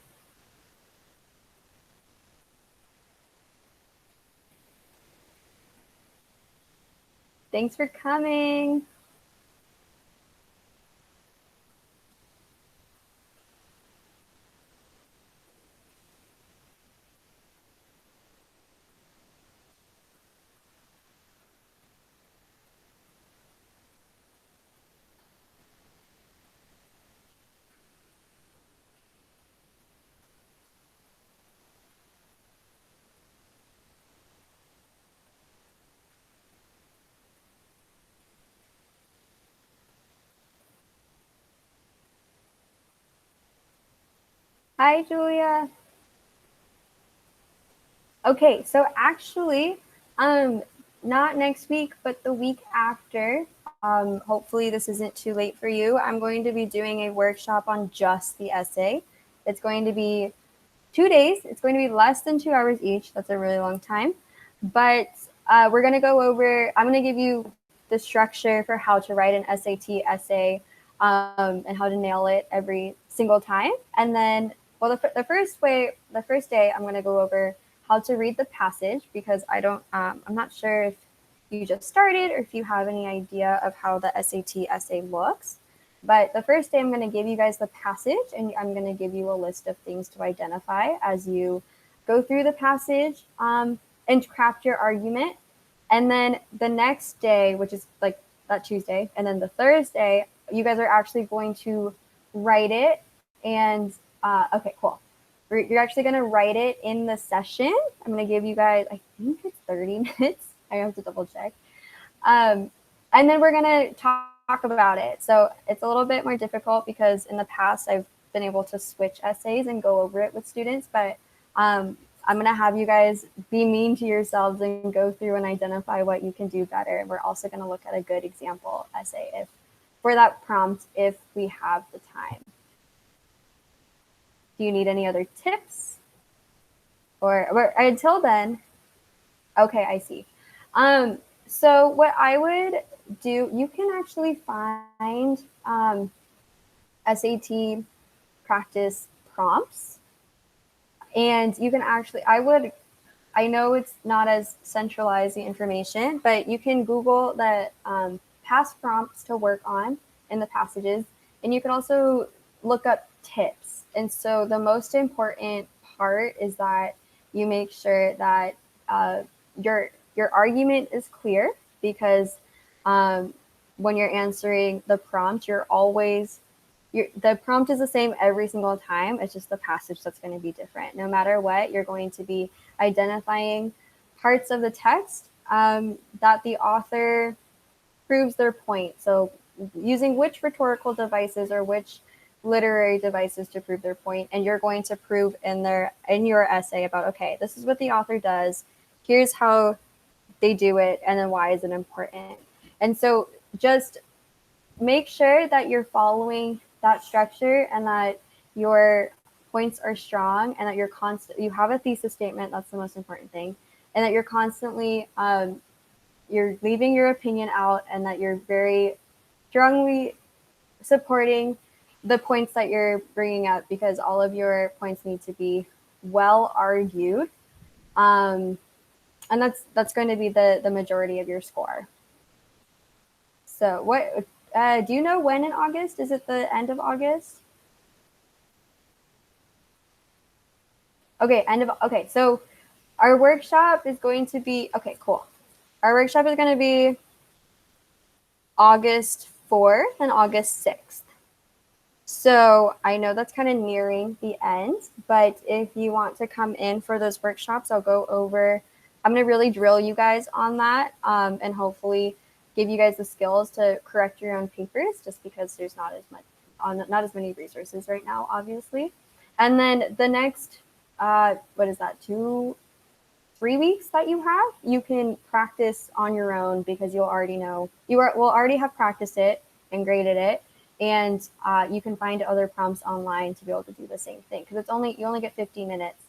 Thanks for coming. Hi, Julia. Okay, so actually, not next week, but the week after, hopefully this isn't too late for you, I'm going to be doing a workshop on just the essay. It's going to be 2 days. It's going to be less than 2 hours each. That's a really long time. But we're going to go over, I'm going to give you the structure for how to write an SAT essay and how to nail it every single time. And then, well, the first day, I'm going to go over how to read the passage because I'm not sure if you just started or if you have any idea of how the SAT essay looks. But the first day, I'm going to give you guys the passage and I'm going to give you a list of things to identify as you go through the passage and craft your argument. And then the next day, which is like that Tuesday, and then the Thursday, you guys are actually going to write it. And okay, cool. You're actually going to write it in the session. I'm going to give you guys, I think it's 30 minutes. I have to double check. And then we're going to talk about it. So it's a little bit more difficult because in the past I've been able to switch essays and go over it with students, but I'm going to have you guys be mean to yourselves and go through and identify what you can do better. And we're also going to look at a good example essay for that prompt if we have the time. Do you need any other tips? Or until then, okay, I see. So what I would do, you can actually find SAT practice prompts, and you can actually, I know it's not as centralized the information, but you can Google the past prompts to work on in the passages, and you can also look up tips. And so the most important part is that you make sure that your argument is clear because when you're answering the prompt, the prompt is the same every single time. It's just the passage that's going to be different. No matter what, you're going to be identifying parts of the text that the author proves their point. So using which rhetorical devices or which literary devices to prove their point, and you're going to prove in your essay about, okay, this is what the author does. Here's how they do it, and then why is it important? And so just make sure that you're following that structure and that your points are strong and that you have a thesis statement. That's the most important thing. And that you're constantly, you're leaving your opinion out and that you're very strongly supporting the points that you're bringing up because all of your points need to be well argued. And that's going to be the majority of your score. So what do you know when in August? Is it the end of August? Okay, so our workshop is going to be, okay, cool. Our workshop is going to be August 4th and August 6th. So I know that's kind of nearing the end, but if you want to come in for those workshops, I'm going to really drill you guys on that and hopefully give you guys the skills to correct your own papers just because there's not as many resources right now, obviously. And then the next, 3 weeks that you can practice on your own because you'll already know, will already have practiced it and graded it. And you can find other prompts online to be able to do the same thing because you only get 15 minutes.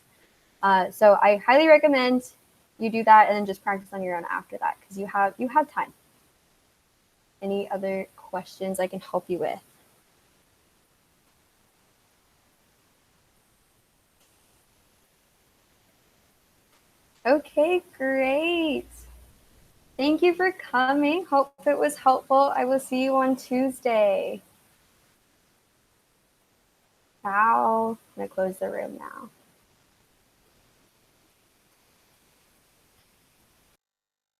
So I highly recommend you do that and then just practice on your own after that because you have time. any other questions I can help you with. Okay, great. Thank you for coming. Hope it was helpful. I will see you on Tuesday. Ciao. I'm going to close the room now.